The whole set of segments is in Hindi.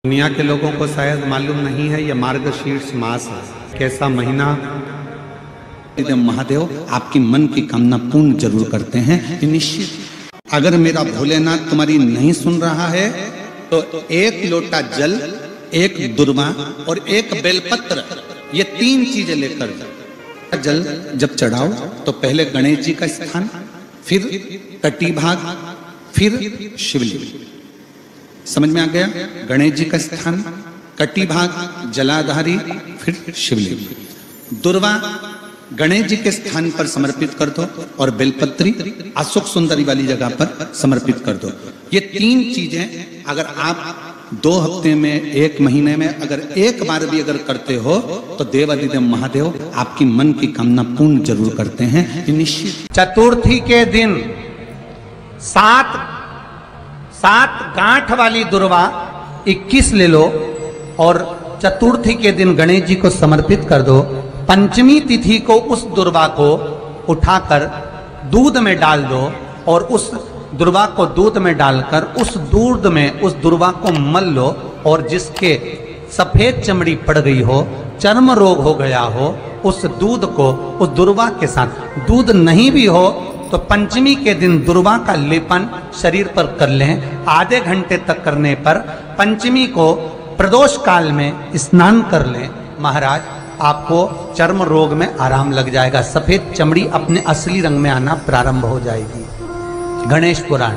दुनिया के लोगों को शायद मालूम नहीं है यह मार्गशीर्ष मास है, कैसा महीना। महादेव आपकी मन की कामना पूर्ण जरूर करते हैं निश्चित। अगर मेरा भोलेनाथ तुम्हारी नहीं सुन रहा है तो एक लोटा जल, एक दुर्वा और एक बेलपत्र, ये 3 चीजें लेकर जाओ। जल जब चढ़ाओ तो पहले गणेश जी का स्थान, फिर कटी भाग, फिर शिवलिंग। समझ में आ गया? गणेश जी का स्थान, कटी भाग, जलाधारी, फिर शिवलिंग। दुर्वा गणेश जी के स्थान पर समर्पित कर दो और बेलपत्री अशोक सुंदरी वाली जगह पर समर्पित कर दो। ये 3 चीजें अगर आप 2 हफ्ते में, 1 महीने में अगर एक बार भी अगर करते हो तो देवादिदेव महादेव आपकी मन की कामना पूर्ण जरूर करते हैं निश्चित। चतुर्थी के दिन 7 गांठ वाली दुर्वा 21 ले लो और चतुर्थी के दिन गणेश जी को समर्पित कर दो। पंचमी तिथि को उस दुर्वा को उठाकर दूध में डाल दो और उस दुर्वा को दूध में डालकर उस दूध में उस दुर्वा को मल लो और जिसके सफेद चमड़ी पड़ गई हो, चर्म रोग हो गया हो, उस दूध को उस दुर्वा के साथ, दूध नहीं भी हो तो पंचमी के दिन दुर्वा का लेपन शरीर पर कर लें। आधे घंटे तक करने पर पंचमी को प्रदोष काल में स्नान कर लें। महाराज आपको चर्म रोग में आराम लग जाएगा, सफेद चमड़ी अपने असली रंग में आना प्रारंभ हो जाएगी। गणेश पुराण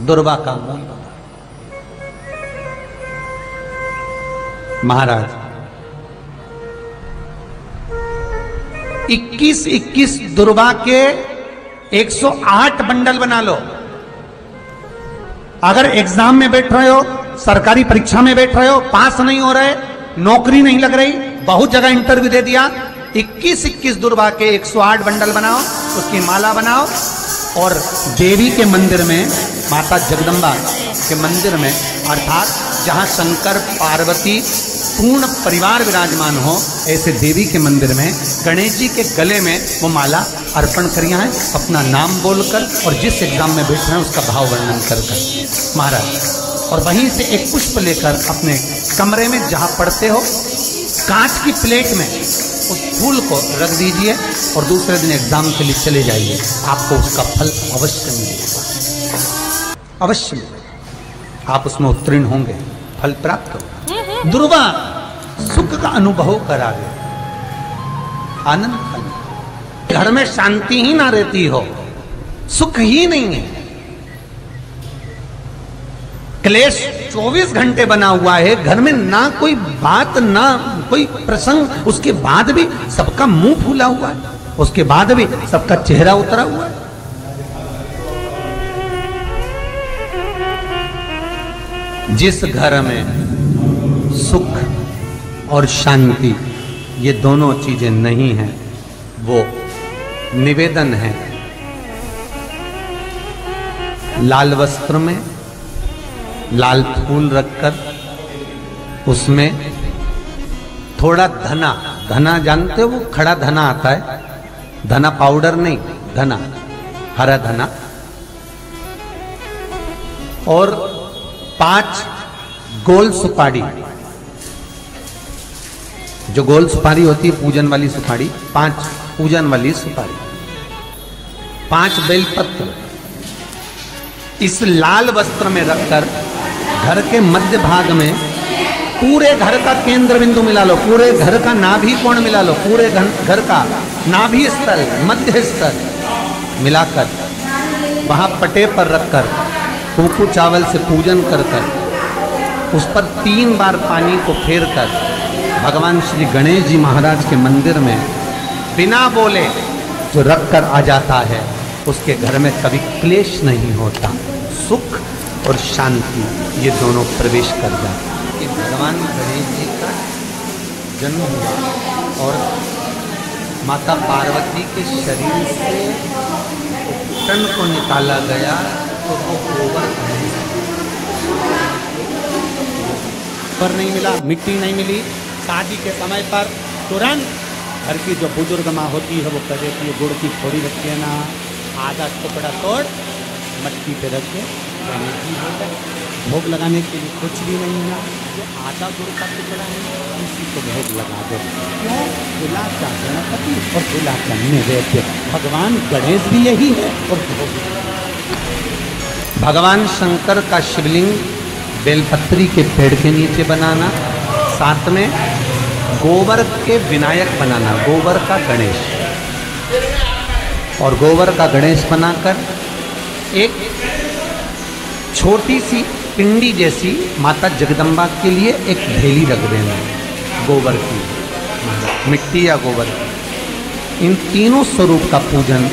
दुर्वा का मूल। महाराज 21 दुर्वा के 108 बंडल बना लो। अगर एग्जाम में बैठ रहे हो, सरकारी परीक्षा में बैठ रहे हो, पास नहीं हो रहे, नौकरी नहीं लग रही, बहुत जगह इंटरव्यू दे दिया, 21 दुर्वा के 108 बंडल बनाओ, उसकी माला बनाओ और देवी के मंदिर में, माता जगदम्बा के मंदिर में, अर्थात जहां शंकर पार्वती पूर्ण परिवार विराजमान हो, ऐसे देवी के मंदिर में गणेश जी के गले में वो माला अर्पण करिए हैं अपना नाम बोलकर और जिस एग्जाम में बैठ रहे हैं उसका भाव वर्णन कर महाराज। और वहीं से एक पुष्प लेकर अपने कमरे में जहां पढ़ते हो कांच की प्लेट में उस फूल को रख दीजिए और दूसरे दिन एग्जाम के लिए चले जाइए, आपको उसका फल अवश्य मिलेगा, अवश्य मिलेगा। आप उसमें उत्तीर्ण होंगे, फल प्राप्त होगा। दुर्वा सुख का अनुभव करा दे, आनंद। घर में शांति ही ना रहती हो, सुख ही नहीं है, क्लेश 24 घंटे बना हुआ है घर में, ना कोई बात ना कोई प्रसंग, उसके बाद भी सबका मुंह फूला हुआ है, उसके बाद भी सबका चेहरा उतरा हुआ है। जिस घर में सुख और शांति ये दोनों चीजें नहीं हैं, वो निवेदन है लाल वस्त्र में लाल फूल रखकर उसमें थोड़ा धना, धना जानते हो, वो खड़ा धना आता है, धना पाउडर नहीं, धना, हरा धना, और 5 गोल सुपारी, जो गोल सुपारी होती है पूजन वाली सुपारी, 5 पूजन वाली सुपारी, 5 बेलपत्र इस लाल वस्त्र में रखकर घर के मध्य भाग में पूरे घर का केंद्र बिंदु मिला लो, पूरे घर का नाभि कोण मिला लो, पूरे घर का नाभि स्थल, मध्य स्थल मिलाकर वहां पटे पर रखकर कुकू चावल से पूजन कर उस पर 3 बार पानी को फेर कर भगवान श्री गणेश जी महाराज के मंदिर में बिना बोले जो रख कर आ जाता है, उसके घर में कभी क्लेश नहीं होता, सुख और शांति ये दोनों प्रवेश कर जाते हैं। कि भगवान गणेश जी का जन्म हुआ और माता पार्वती के शरीर से तन को निकाला गया तो वो गोबर पर नहीं मिला, मिट्टी नहीं मिली। शादी के समय पर तुरंत घर की जो बुजुर्ग माँ होती है वो कह देती है गुड़ की थोड़ी रखी है ना, आधा टुकड़ा तोड़ मट्टी पे रख के गणेश जी हो गए। भोग लगाने के लिए कुछ भी नहीं है, जो आधा गुड़ का टुकड़ा है उसी को भोग लगा दो। क्यों? तुलाचा गणपति और तुलाचा नैवेद्य, भगवान गणेश भी यही है। और भोग भगवान शंकर का शिवलिंग बेलपत्री के पेड़ के नीचे बनाना, साथ में गोबर के विनायक बनाना, गोबर का गणेश, और गोबर का गणेश बनाकर एक छोटी सी पिंडी जैसी माता जगदम्बा के लिए एक ढेली रख देना, गोबर की, मिट्टी या गोबर की। इन तीनों स्वरूप का पूजन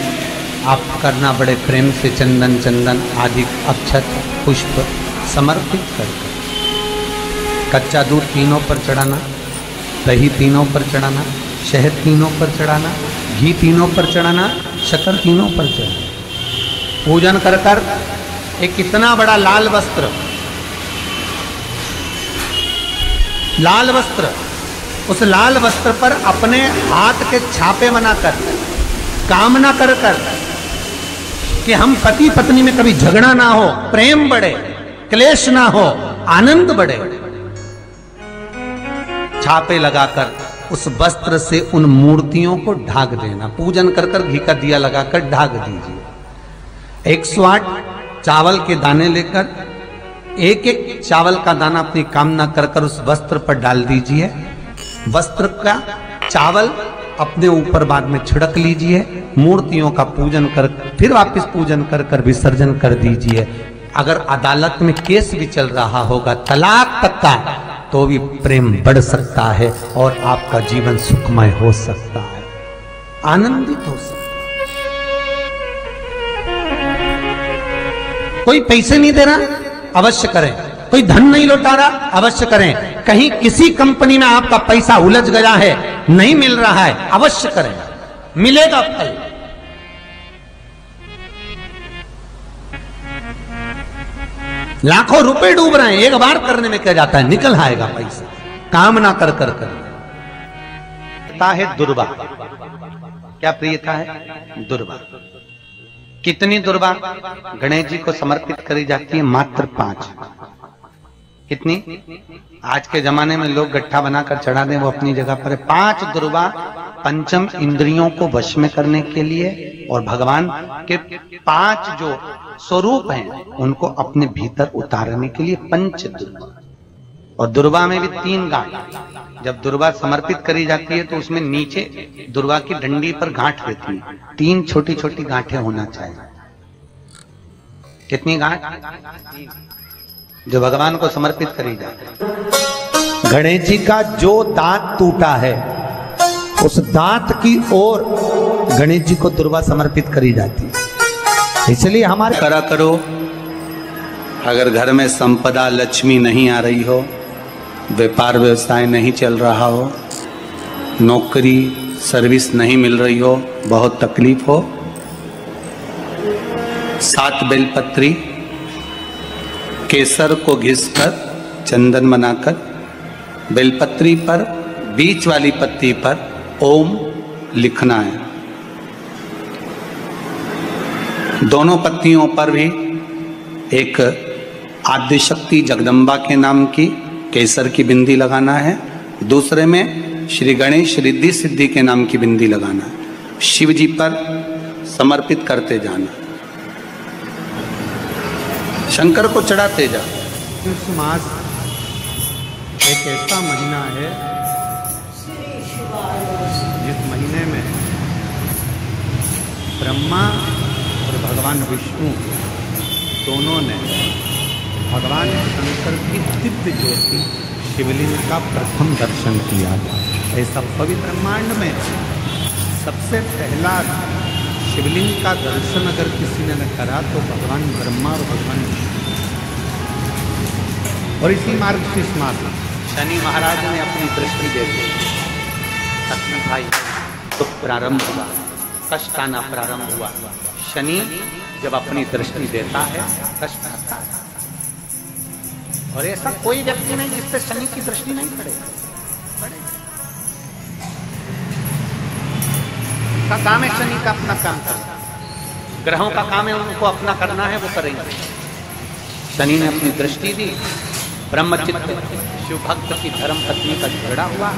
आप करना बड़े प्रेम से, चंदन आदि अक्षत पुष्प समर्पित करके। कच्चा दूध तीनों पर चढ़ाना, दही तीनों पर चढ़ाना, शहद तीनों पर चढ़ाना, घी तीनों पर चढ़ाना, शक्कर तीनों पर चढ़ाना। पूजन कर कर एक इतना बड़ा लाल वस्त्र, उस लाल वस्त्र पर अपने हाथ के छापे बनाकर कामना कर कर कि हम पति पत्नी में कभी झगड़ा ना हो, प्रेम बढ़े, क्लेश ना हो, आनंद बढ़े, छापे लगाकर उस वस्त्र से उन मूर्तियों को ढाक देना। पूजन कर कर घी का दिया लगाकर ढाक दीजिए। 108 चावल के दाने लेकर एक एक चावल का दाना अपनी कामना कर कर उस वस्त्र पर डाल दीजिए। वस्त्र का चावल अपने ऊपर बाद में छिड़क लीजिए। मूर्तियों का पूजन कर फिर वापस पूजन कर कर विसर्जन कर दीजिए। अगर अदालत में केस भी चल रहा होगा तलाक तक का, तो भी प्रेम बढ़ सकता है और आपका जीवन सुखमय हो सकता है, आनंदित हो सकता है। कोई पैसे नहीं दे रहा, अवश्य करें। कोई धन नहीं लौटा रहा, अवश्य करें। कहीं किसी कंपनी में आपका पैसा उलझ गया है, नहीं मिल रहा है, अवश्य करें, मिलेगा फल। लाखों रुपए डूब रहे हैं, एक बार करने में क्या जाता है, निकल आएगा पैसा। कामना कर कर है दुर्वा। क्या प्रियता है? दुर्वा। कितनी दुर्वा गणेश जी को समर्पित करी जाती है? मात्र 5। कितनी? आज के जमाने में लोग गट्ठा बनाकर चढ़ा दें, वो अपनी जगह पर है। 5 दुर्वा पंचम इंद्रियों को वश में करने के लिए, और भगवान के 5 जो स्वरूप हैं उनको अपने भीतर उतारने के लिए 5 दुर्वा। और दुर्वा में भी 3 गांठ। जब दुर्वा समर्पित करी जाती है तो उसमें नीचे दुर्वा की डंडी पर गांठ रहती है, 3 छोटी छोटी गांठें होना चाहिए। कितनी गांठ? जो भगवान को समर्पित करी जाती है। गणेश जी का जो दांत टूटा है उस दांत की ओर गणेश जी को दुर्वा समर्पित करी जाती है। इसलिए हमारे करा करो। अगर घर में संपदा लक्ष्मी नहीं आ रही हो, व्यापार व्यवसाय नहीं चल रहा हो, नौकरी सर्विस नहीं मिल रही हो, बहुत तकलीफ हो, 7 बेलपत्री केसर को घिसकर चंदन बनाकर बेलपत्री पर बीच वाली पत्ती पर ओम लिखना है। दोनों पत्तियों पर भी एक आद्यशक्ति जगदम्बा के नाम की केसर की बिंदी लगाना है, दूसरे में श्री गणेश रिद्धि सिद्धि के नाम की बिंदी लगाना है। शिव जी पर समर्पित करते जाना, शंकर को चढ़ाते जा। कृष मास एक ऐसा महीना है जिस महीने में ब्रह्मा और भगवान विष्णु दोनों ने भगवान शंकर की दिव्य ज्योति शिवलिंग का प्रथम दर्शन किया था। ऐसा पवित्र ब्रह्मांड में सबसे पहला शिवलिंग का दर्शन अगर किसी ने करा तो भगवान ब्रह्मा और भगवान विष्णु। और इसी मार्गशीर्ष मास शनि महाराज ने अपनी दृष्टि देते लक्ष्मण भाई तो प्रारंभ हुआ, कष्ट आना प्रारंभ हुआ। शनि जब अपनी दृष्टि देता है कष्ट आता है। और ऐसा कोई व्यक्ति नहीं जिस पे शनि की दृष्टि नहीं पड़े। का काम है शनि का अपना काम करना, ग्रहों का काम है उनको अपना करना है, वो करेंगे। शनि ने अपनी दृष्टि दी, ब्रह्मचित्त शिव भक्त की धर्म पत्नी का झगड़ा हुआ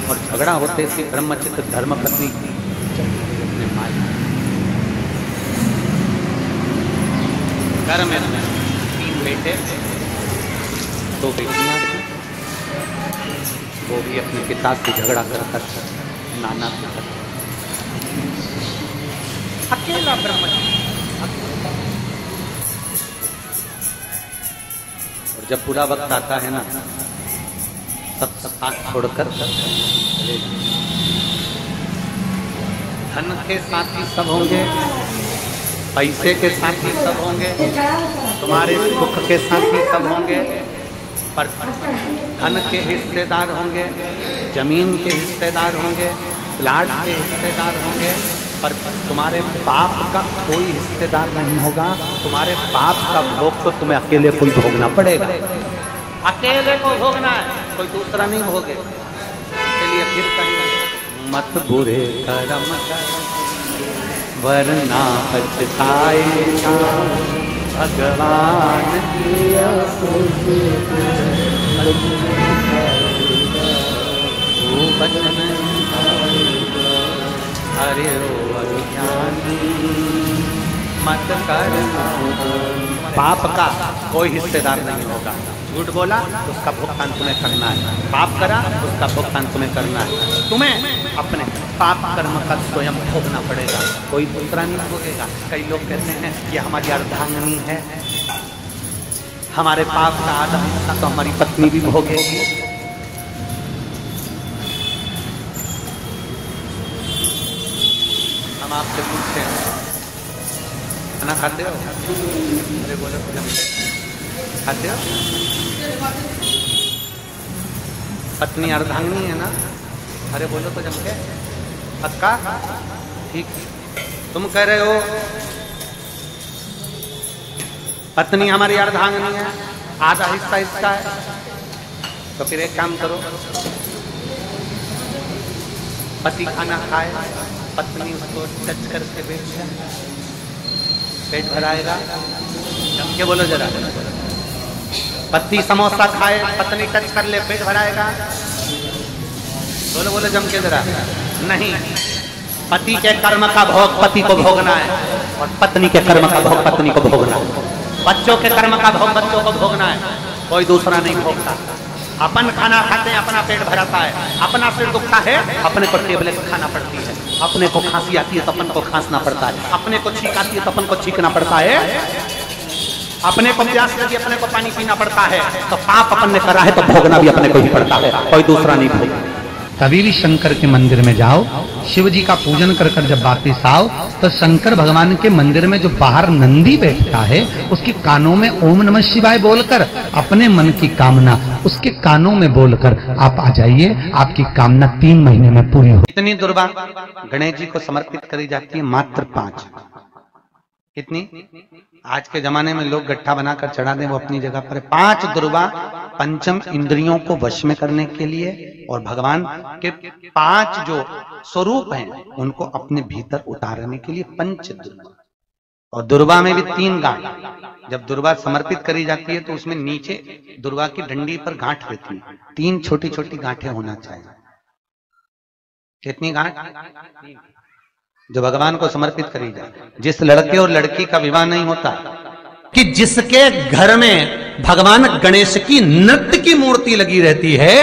और झगड़ा होते से ब्रह्मचित्त धर्म पत्नी ने मारी। घर में 3 बेटे 2 बेटियां थी, वो भी अपने पिता से झगड़ा कर नाना से अकेला ब्रह्मचित्त। और जब पूरा वक्त आता है ना, सब साथ छोड़कर चले जाएंगे। धन के साथी सब होंगे, पैसे के साथी सब होंगे, तुम्हारे सुख के साथी सब होंगे, पर धन के हिस्सेदार होंगे, जमीन के हिस्सेदार होंगे, प्लाट के हिस्सेदार होंगे, पर तुम्हारे पाप का कोई हिस्सेदार नहीं होगा। तुम्हारे पाप का भोग तो तुम्हें अकेले कोई भोगना पड़ेगा, अकेले को भोगना है, कोई दूसरा नहीं भोगे। इसलिए फिर कहीं मत बुरे कर्म कर वरना पछताएगा, भगवान की बचन अरे ओ अज्ञानी मत करना। पाप का कोई हिस्सेदार नहीं होगा। झूठ बोला उसका भुगतान तुम्हें करना है, पाप करा उसका भुगतान तुम्हें करना है। तुम्हें अपने पाप कर्म का स्वयं भोगना पड़ेगा, कोई दूसरा नहीं भोगेगा। कई लोग कहते हैं कि हमारी अर्धांगिनी है, हमारे पाप का आधा हिस्सा तो हमारी पत्नी भी भोगेगी। हम आपसे पूछते हैं खाना खाते हो? अरे बोले खाते हो? पत्नी अर्धांगिनी है ना? अरे बोलो तो जम के पक्का? ठीक। तुम कह रहे हो पत्नी हमारी अर्धांगिनी है, आधा हिस्सा इसका है, तो फिर एक काम करो, पति खाना खाए, पत्नी उसको टच करके बैठ जाए, पेट भराएगा। जम के बोलो जरा। पति समोसा खाए, पत्नी टच कर ले, पेट भराएगा। बोलो बोलो जम के जरा। नहीं, पति के कर्म का भोग पति को भोगना है और पत्नी के कर्म का भोग पत्नी को भोगना है। बच्चों के कर्म का भोग बच्चों को भोगना है, कोई दूसरा नहीं भोगता। अपन खाना खाते हैं, अपना पेट भराता है, अपना सिर दुखता है, अपने को टेबलेट खाना पड़ती है, अपने को खांसी आती है तो अपन को खांसना पड़ता है, अपने को छींक आती है तो अपन को छींकना पड़ता है, अपने को प्यास लगी अपने को पानी पीना पड़ता है। तो पाप अपन ने करा है तो भोगना भी अपने को ही पड़ता है, कोई दूसरा नहीं भोगता। कभी भी शंकर के मंदिर में जाओ, शिव जी का पूजन कर कर जब वापिस आओ, तो शंकर भगवान के मंदिर में जो बाहर नंदी बैठता है, उसके कानों में ओम नमः शिवाय बोलकर अपने मन की कामना उसके कानों में बोलकर आप आ जाइए, आपकी कामना 3 महीने में पूरी हो। इतनी दुर्वा गणेश जी को समर्पित करी जाती है, मात्र 5। कितनी? आज के जमाने में लोग गट्ठा बनाकर चढ़ा दें, वो अपनी जगह पर 5 दुर्वा पंचम इंद्रियों को वश में करने के लिए और भगवान के 5 जो स्वरूप हैं उनको अपने भीतर उतारने के लिए 5 दुर्वा। और दुर्वा में भी 3 गांठ। जब दुर्वा समर्पित करी जाती है तो उसमें नीचे दुर्वा की डंडी पर गांठ रहती है, 3 छोटी छोटी गांठें होना चाहिए। कितनी गांठ? जो भगवान को समर्पित करी जाए। जिस लड़के और लड़की का विवाह नहीं होता, कि जिसके घर में भगवान गणेश की नृत्य की मूर्ति लगी रहती है,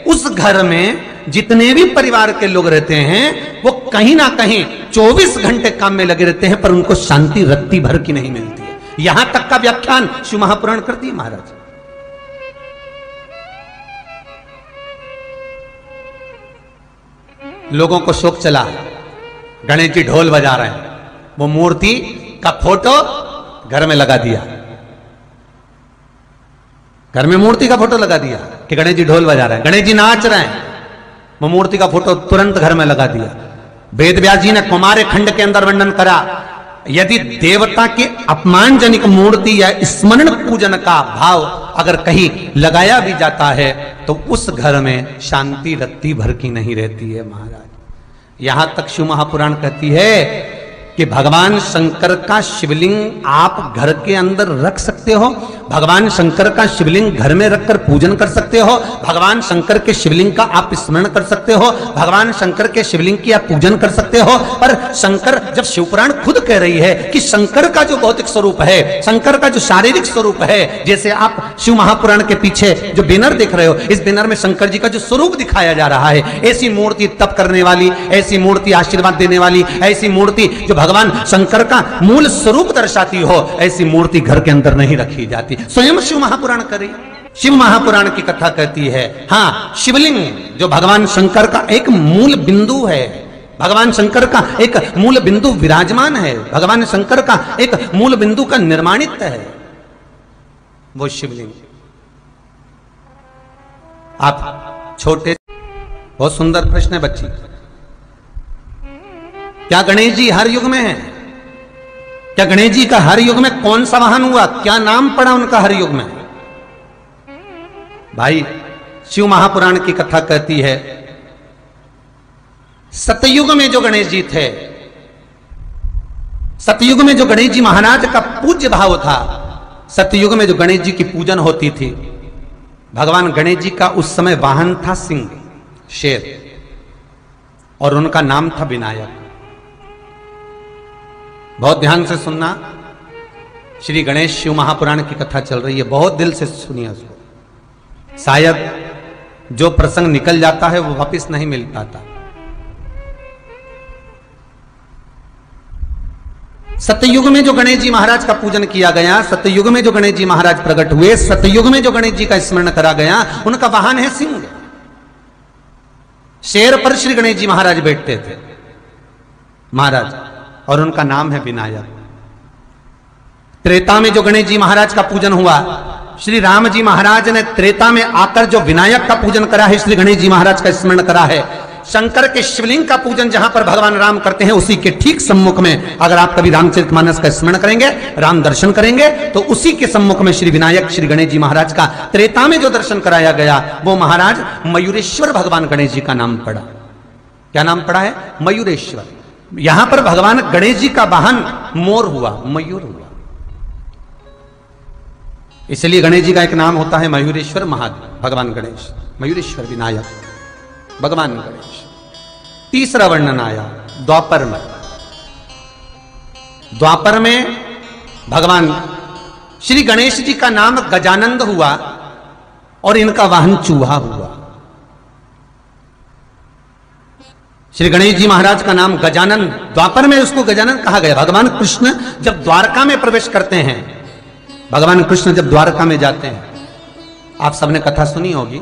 उस घर में जितने भी परिवार के लोग रहते हैं वो कहीं ना कहीं 24 घंटे काम में लगे रहते हैं, पर उनको शांति रत्ती भर की नहीं मिलती है। यहां तक का व्याख्यान शिव महापुराण करती है महाराज। लोगों को शोक चला, गणेश जी ढोल बजा रहे हैं, वो मूर्ति का फोटो घर में लगा दिया, घर में मूर्ति का फोटो लगा दिया कि गणेश जी ढोल बजा रहे हैं, गणेश जी नाच रहे हैं, वो मूर्ति का फोटो तुरंत घर में लगा दिया। वेद व्यास जी ने कुमार खंड के अंदर वर्णन करा, यदि देवता के अपमानजनक मूर्ति या स्मरण पूजन का भाव अगर कहीं लगाया भी जाता है तो उस घर में शांति रत्ती भर की नहीं रहती है महाराज। यहां तक शिव महापुराण कहती है कि भगवान शंकर का शिवलिंग आप घर के अंदर रख सकते हो, भगवान शंकर का शिवलिंग घर में रखकर पूजन कर सकते हो, भगवान शंकर के शिवलिंग का आप स्मरण कर सकते हो, भगवान शंकर के शिवलिंग की आप पूजन कर सकते हो। पर शंकर, जब शिवपुराण खुद कह रही है कि शंकर का जो भौतिक स्वरूप है, शंकर का जो शारीरिक स्वरूप है, जैसे आप शिव महापुराण के पीछे जो बैनर देख रहे हो, इस बैनर में शंकर जी का जो स्वरूप दिखाया जा रहा है, ऐसी मूर्ति तप करने वाली, ऐसी मूर्ति आशीर्वाद देने वाली, ऐसी मूर्ति जो भगवान शंकर का मूल स्वरूप दर्शाती हो, ऐसी मूर्ति घर के अंदर नहीं रखी जाती। स्वयं शिव महापुराण करे, शिव महापुराण की कथा कहती है, हाँ, शिवलिंग जो भगवान शंकर का एक मूल बिंदु है, भगवान शंकर का एक मूल बिंदु विराजमान है, भगवान शंकर का एक मूल बिंदु का निर्माणित है वो शिवलिंग। आप छोटे, बहुत सुंदर प्रश्न है बच्ची, क्या गणेश जी हर युग में है? क्या गणेश जी का हर युग में कौन सा वाहन हुआ? क्या नाम पड़ा उनका हर युग में? भाई, शिव महापुराण की कथा कहती है, सतयुग में जो गणेश जी थे, सतयुग में जो गणेश जी महाराज का पूज्य भाव था, सतयुग में जो गणेश जी की पूजन होती थी, भगवान गणेश जी का उस समय वाहन था सिंह, शेर, और उनका नाम था विनायक। बहुत ध्यान से सुनना, श्री गणेश शिव महापुराण की कथा चल रही है, बहुत दिल से सुनिए उसको। शायद जो प्रसंग निकल जाता है वो वापस नहीं मिल पाता। सतयुग में जो गणेश जी महाराज का पूजन किया गया, सतयुग में जो गणेश जी महाराज प्रकट हुए, सतयुग में जो गणेश जी का स्मरण करा गया, उनका वाहन है सिंह। शेर पर श्री गणेश जी महाराज बैठते थे, महाराज, और उनका नाम है विनायक। त्रेता में जो गणेश जी महाराज का पूजन हुआ, श्री राम जी महाराज ने त्रेता में आकर जो विनायक का पूजन करा है, श्री गणेश जी महाराज का स्मरण करा है। शंकर के शिवलिंग का पूजन जहां पर भगवान राम करते हैं, उसी के ठीक सम्मुख में अगर आप कभी रामचरितमानस का स्मरण करेंगे, राम दर्शन करेंगे, तो उसी के सम्मुख में श्री विनायक श्री गणेश जी महाराज का त्रेता में जो दर्शन कराया गया, वो महाराज मयूरेश्वर भगवान गणेश जी का नाम पड़ा। क्या नाम पड़ा है? मयूरेश्वर। यहां पर भगवान गणेश जी का वाहन मोर हुआ, मयूर हुआ, इसलिए गणेश जी का एक नाम होता है मयूरेश्वर महादेव, भगवान गणेश, मयूरेश्वर विनायक, भगवान गणेश। तीसरा वर्णन आया द्वापर में। द्वापर में भगवान श्री गणेश जी का नाम गजानंद हुआ और इनका वाहन चूहा हुआ। श्री गणेश जी महाराज का नाम गजानन, द्वापर में उसको गजानन कहा गया। भगवान कृष्ण जब द्वारका में प्रवेश करते हैं, भगवान कृष्ण जब द्वारका में जाते हैं, आप सबने कथा सुनी होगी,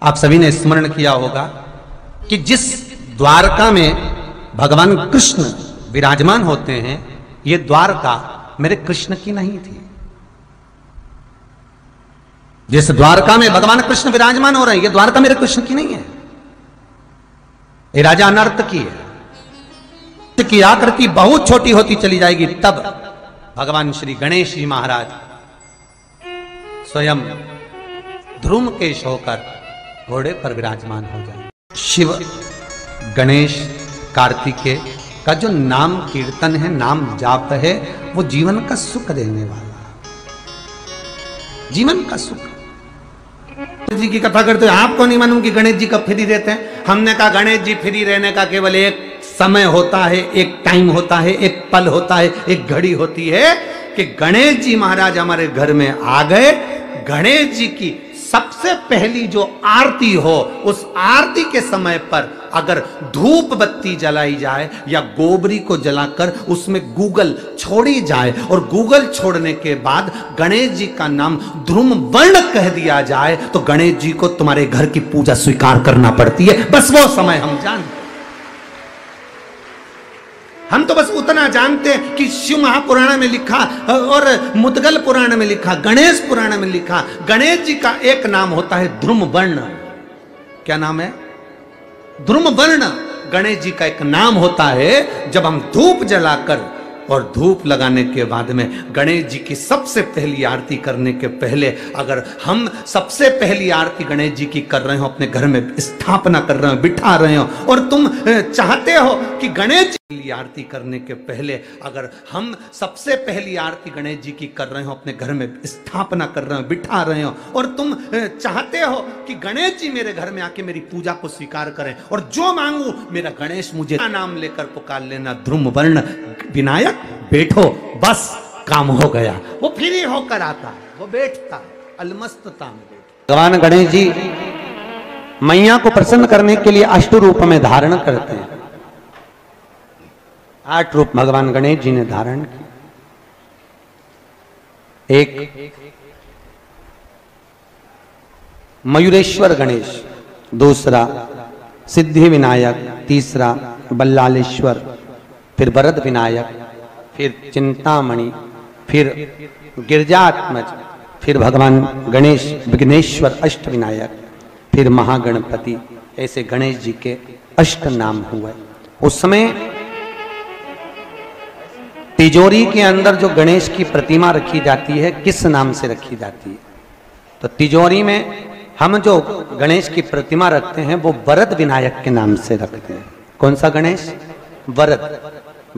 आप सभी ने स्मरण किया होगा कि जिस द्वारका में भगवान कृष्ण विराजमान होते हैं, ये द्वारका मेरे कृष्ण की नहीं थी। जिस द्वारका में भगवान कृष्ण विराजमान हो रहे हैं, ये द्वारका मेरे कृष्ण की नहीं है, ये राजा अनर्थ की है। की आकृति बहुत छोटी होती चली जाएगी, तब भगवान श्री गणेश जी महाराज स्वयं ध्रुमकेश होकर घोड़े पर विराजमान हो जाए। शिव, गणेश, कार्तिकेय का जो नाम कीर्तन है, नाम जाप है, वो जीवन का सुख देने वाला, जीवन का सुख। जी की कथा करते हो, आपको नहीं मालूम कि गणेश जी कब फ्री रहते हैं? हमने कहा गणेश जी फ्री रहने का केवल एक समय होता है, एक टाइम होता है, एक पल होता है, एक घड़ी होती है कि गणेश जी महाराज हमारे घर में आ गए। गणेश जी की सबसे पहली जो आरती हो, उस आरती के समय पर अगर धूप बत्ती जलाई जाए या गोबरी को जलाकर उसमें गूगल छोड़ी जाए और गूगल छोड़ने के बाद गणेश जी का नाम ध्रुम वर्ण कह दिया जाए, तो गणेश जी को तुम्हारे घर की पूजा स्वीकार करना पड़ती है। बस वो समय हम जानते, हम तो बस उतना जानते हैं कि शिव महापुराण में लिखा और मुद्गल पुराण में लिखा, गणेश पुराण में लिखा, गणेश जी का एक नाम होता है ध्रुम वर्ण। क्या नाम है? ध्रुम वर्ण गणेश जी का एक नाम होता है। जब हम धूप जलाकर और धूप लगाने के बाद में गणेश जी की सबसे पहली आरती करने के पहले अगर हम सबसे पहली आरती गणेश जी की कर रहे हो, अपने घर में स्थापना कर रहे हो, बिठा रहे हो, और तुम चाहते हो कि गणेश जी की आरती करने के पहले अगर हम सबसे पहली आरती गणेश जी की कर रहे हो, अपने घर में स्थापना कर रहे हो, बिठा रहे हो, और तुम चाहते हो कि गणेश जी मेरे घर में आके मेरी पूजा को स्वीकार करें, और जो मांगू मेरा गणेश मुझे नाम लेकर पुकार लेना, ध्रुव वर्ण विनायक बैठो, बस काम हो गया। वो फ्री होकर आता है, वो बैठता है अलमस्तता में बैठता। भगवान गणेश जी मैया को प्रसन्न करने के लिए अष्ट रूप में धारण करते हैं। 8 रूप भगवान गणेश जी ने धारण किए। एक मयूरेश्वर गणेश, दूसरा सिद्धि विनायक, तीसरा बल्लालेश्वर, फिर वरद विनायक, फिर चिंतामणि, फिर गिरजात्मज, फिर भगवान गणेश विघ्नेश्वर अष्ट विनायक, फिर महागणपति। ऐसे गणेश जी के अष्ट नाम हुए। उस समय तिजोरी के अंदर जो गणेश की प्रतिमा रखी जाती है, किस नाम से रखी जाती है? तो तिजोरी में हम जो गणेश की प्रतिमा रखते हैं वो वरद विनायक के नाम से रखते हैं। कौन सा गणेश? वरद।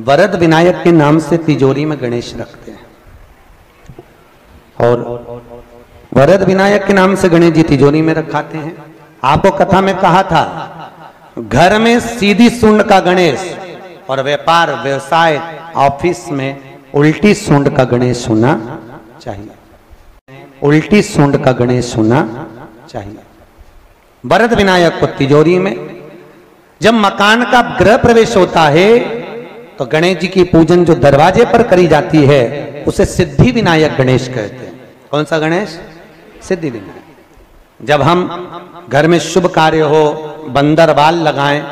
वरद विनायक के नाम से तिजोरी में गणेश रखते हैं। और वरद विनायक के नाम से गणेश जी तिजोरी में रखाते हैं। आपको कथा में कहा था, घर में सीधी सूंड का गणेश और व्यापार व्यवसाय ऑफिस में उल्टी सूंड का गणेश होना चाहिए। उल्टी सूंड का गणेश होना चाहिए। वरद विनायक को तिजोरी में। जब मकान का गृह प्रवेश होता है तो गणेश जी की पूजन जो दरवाजे पर करी जाती है उसे सिद्धि विनायक गणेश कहते हैं। कौन सा गणेश? सिद्धि विनायक। जब हम घर में शुभ कार्य हो, बंदर बाल लगाएं,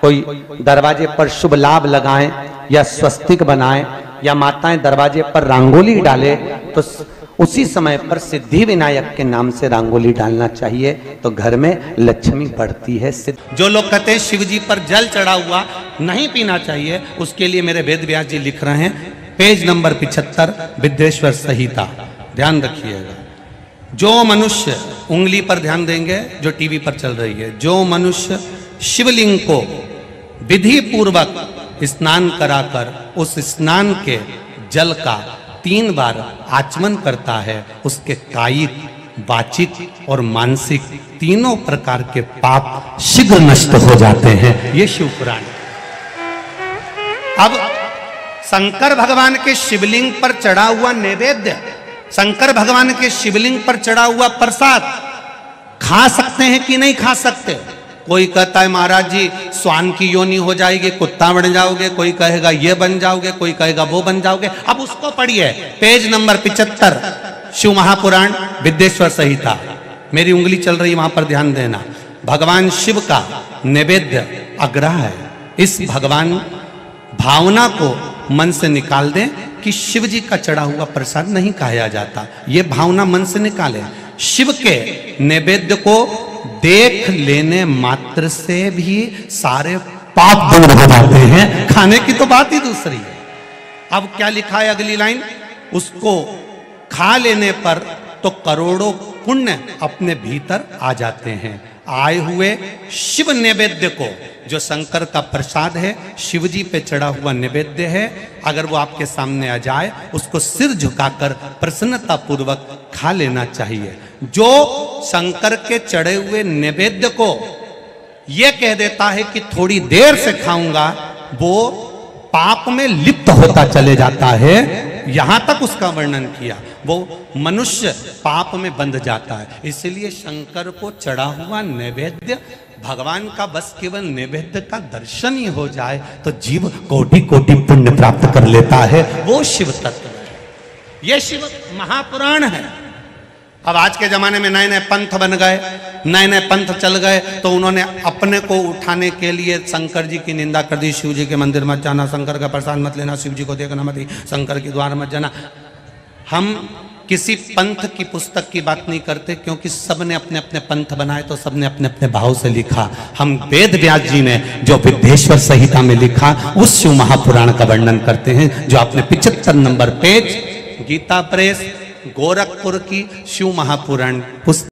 कोई दरवाजे पर शुभ लाभ लगाएं, या स्वस्तिक बनाएं, या माताएं दरवाजे पर रंगोली डाले, तो उसी समय पर सिद्धि विनायक के नाम से रंगोली डालना चाहिए, तो घर में लक्ष्मी बढ़ती है। जो लोग कहते हैं शिव जी पर जल चढ़ा हुआ नहीं पीना चाहिए, उसके लिए मेरे वेद व्यास जी लिख रहे हैं, पेज नंबर 75, विद्येश्वर संहिता। ध्यान रखिएगा। जो मनुष्य, उंगली पर ध्यान देंगे जो टीवी पर चल रही है, जो मनुष्य शिवलिंग को विधि पूर्वक स्नान कराकर उस स्नान के जल का 3 बार आचमन करता है, उसके कायिक, वाचिक और मानसिक तीनों प्रकार के पाप शीघ्र नष्ट हो जाते हैं। ये शिव पुराण। अब शंकर भगवान के शिवलिंग पर चढ़ा हुआ नैवेद्य, शंकर भगवान के शिवलिंग पर चढ़ा हुआ प्रसाद खा सकते हैं कि नहीं खा सकते? कोई कहता है महाराज जी स्वान की योनि हो जाएगी, कुत्ता बन जाओगे, कोई कहेगा ये बन जाओगे, कोई कहेगा वो बन जाओगे। अब उसको पढ़िए, पेज नंबर 75, शिव महापुराण विद्येश्वर संहिता। मेरी उंगली चल रही, वहां पर ध्यान देना। भगवान शिव का नैवेद्य अग्रह है। इस भगवान भावना को मन से निकाल दें कि शिव जी का चढ़ा हुआ प्रसाद नहीं खाया जाता, ये भावना मन से निकालें। शिव के नैवेद्य को देख लेने मात्र से भी सारे पाप दूर हो जाते हैं, खाने की तो बात ही दूसरी है। अब क्या लिखा है अगली लाइन, उसको खा लेने पर तो करोड़ों पुण्य अपने भीतर आ जाते हैं। आए हुए शिव नैवेद्य को, जो शंकर का प्रसाद है, शिव जी पे चढ़ा हुआ नैवेद्य है, अगर वो आपके सामने आ जाए उसको सिर झुकाकर प्रसन्नता पूर्वक खा लेना चाहिए। जो शंकर के चढ़े हुए नैवेद्य को ये कह देता है कि थोड़ी देर से खाऊंगा, वो पाप में लिप्त होता चले जाता है। यहां तक उसका वर्णन किया, वो मनुष्य पाप में बंध जाता है। इसलिए शंकर को चढ़ा हुआ नैवेद्य, भगवान का बस केवल नैवेद्य का दर्शन ही हो जाए तो जीव कोटि कोटि पुण्य प्राप्त कर लेता है। वो शिव तत्व है, ये शिव महापुराण है। अब आज के जमाने में नए नए पंथ बन गए, नए नए पंथ चल गए, तो उन्होंने अपने को उठाने के लिए शंकर जी की निंदा कर दी। शिव जी के मंदिर मत जाना, शंकर का प्रसाद मत लेना, शिव जी को देखना मत, शंकर के द्वार मत जाना। हम किसी पंथ की पुस्तक की बात नहीं करते, क्योंकि सबने अपने अपने पंथ बनाए तो सबने अपने अपने भाव से लिखा। हम वेद व्यास जी ने जो विद्येश्वर संहिता में लिखा उस शिव महापुराण का वर्णन करते हैं, जो आपने 75 नंबर पेज गीता प्रेस गोरखपुर की शिव महापुराण पुस्तक